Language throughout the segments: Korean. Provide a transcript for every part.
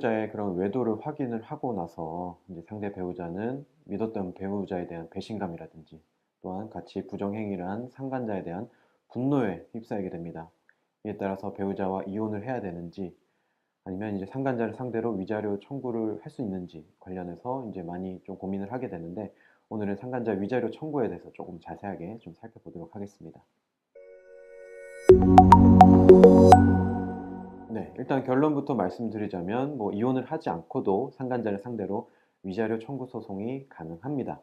배우자의 그런 외도를 확인을 하고 나서 이제 상대 배우자는 믿었던 배우자에 대한 배신감이라든지 또한 같이 부정행위를 한 상간자에 대한 분노에 휩싸이게 됩니다. 이에 따라서 배우자와 이혼을 해야 되는지 아니면 이제 상간자를 상대로 위자료 청구를 할 수 있는지 관련해서 이제 많이 좀 고민을 하게 되는데 오늘은 상간자 위자료 청구에 대해서 조금 자세하게 좀 살펴보도록 하겠습니다. 네, 일단 결론부터 말씀드리자면 뭐 이혼을 하지 않고도 상간자를 상대로 위자료 청구 소송이 가능합니다.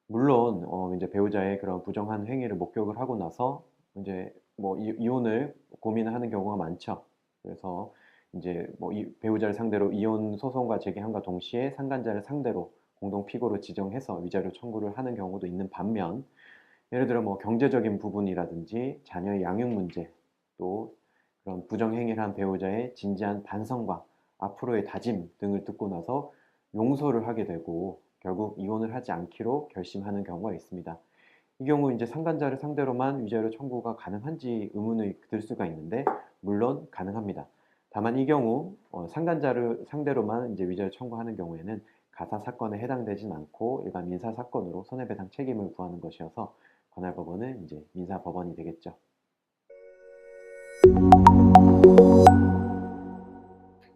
물론 이제 배우자의 그런 부정한 행위를 목격을 하고 나서 이제 뭐 이혼을 고민하는 경우가 많죠. 그래서 이제 뭐 배우자를 상대로 이혼 소송과 제기함과 동시에 상간자를 상대로 공동 피고로 지정해서 위자료 청구를 하는 경우도 있는 반면 예를 들어 뭐 경제적인 부분이라든지 자녀의 양육 문제 또 그런 부정행위를 한 배우자의 진지한 반성과 앞으로의 다짐 등을 듣고 나서 용서를 하게 되고 결국 이혼을 하지 않기로 결심하는 경우가 있습니다. 이 경우 이제 상간자를 상대로만 위자료 청구가 가능한지 의문이 들 수가 있는데 물론 가능합니다. 다만 이 경우 상간자를 상대로만 이제 위자료 청구하는 경우에는 가사 사건에 해당되진 않고 일반 민사 사건으로 손해배상 책임을 구하는 것이어서 관할 법원은 이제 민사 법원이 되겠죠.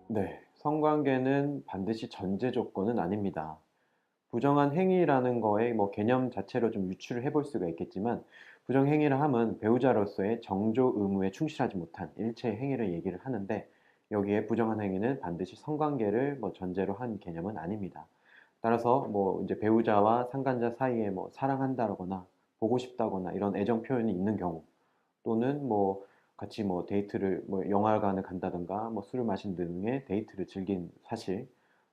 네, 성관계는 반드시 전제 조건은 아닙니다. 부정한 행위라는 거에 뭐 개념 자체로 좀 유추를 해볼 수가 있겠지만 부정행위를 함은 배우자로서의 정조 의무에 충실하지 못한 일체의 행위를 얘기를 하는데 여기에 부정한 행위는 반드시 성관계를 뭐 전제로 한 개념은 아닙니다. 따라서 뭐 이제 배우자와 상간자 사이에 뭐 사랑한다거나 보고 싶다거나 이런 애정 표현이 있는 경우 또는 뭐 같이 뭐 데이트를 뭐 영화관을 간다든가 뭐 술을 마신 등의 데이트를 즐긴 사실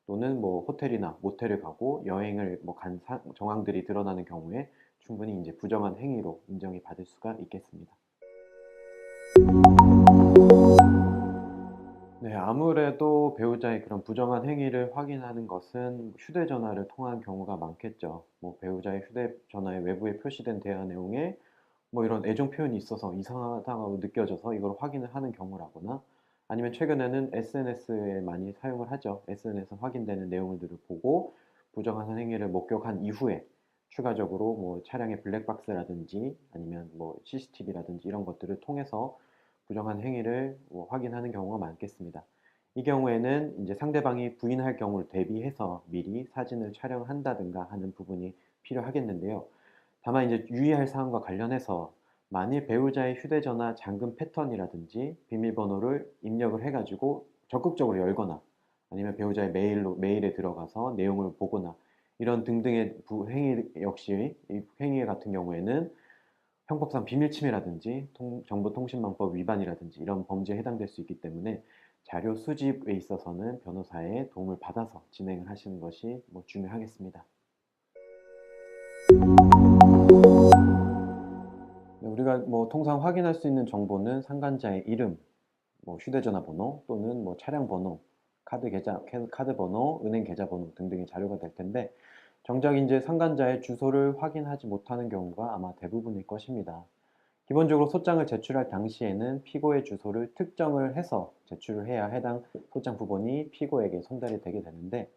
또는 뭐 호텔이나 모텔을 가고 여행을 뭐 간 정황들이 드러나는 경우에 충분히 이제 부정한 행위로 인정이 받을 수가 있겠습니다. 네, 아무래도 배우자의 그런 부정한 행위를 확인하는 것은 휴대전화를 통한 경우가 많겠죠. 뭐 배우자의 휴대전화에 외부에 표시된 대화 내용에 뭐 이런 애정 표현이 있어서 이상하다고 느껴져서 이걸 확인을 하는 경우라거나 아니면 최근에는 SNS에 많이 사용을 하죠. SNS 확인되는 내용들을 보고 부정한 행위를 목격한 이후에 추가적으로 뭐 차량의 블랙박스라든지 아니면 뭐 CCTV라든지 이런 것들을 통해서 부정한 행위를 뭐 확인하는 경우가 많겠습니다. 이 경우에는 이제 상대방이 부인할 경우를 대비해서 미리 사진을 촬영한다든가 하는 부분이 필요하겠는데요. 다만 이제 유의할 사항과 관련해서 만일 배우자의 휴대전화 잠금 패턴이라든지 비밀번호를 입력을 해가지고 적극적으로 열거나 아니면 배우자의 메일에 들어가서 내용을 보거나 이런 등등의 행위 역시 이 행위 같은 경우에는 형법상 비밀침해라든지 정보통신망법 위반이라든지 이런 범죄에 해당될 수 있기 때문에 자료 수집에 있어서는 변호사의 도움을 받아서 진행을 하시는 것이 뭐 중요하겠습니다. 네, 우리가 뭐 통상 확인할 수 있는 정보는 상간자의 이름, 뭐 휴대전화 번호 또는 뭐 차량 번호, 카드 번호, 은행 계좌 번호 등등의 자료가 될 텐데 정작 이제 상간자의 주소를 확인하지 못하는 경우가 아마 대부분일 것입니다. 기본적으로 소장을 제출할 당시에는 피고의 주소를 특정을 해서 제출을 해야 해당 소장 부본이 피고에게 손달이 되게 되는데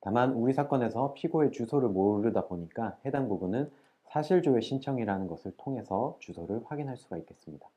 다만 우리 사건에서 피고의 주소를 모르다 보니까 해당 부분은 사실조회 신청이라는 것을 통해서 주소를 확인할 수가 있겠습니다.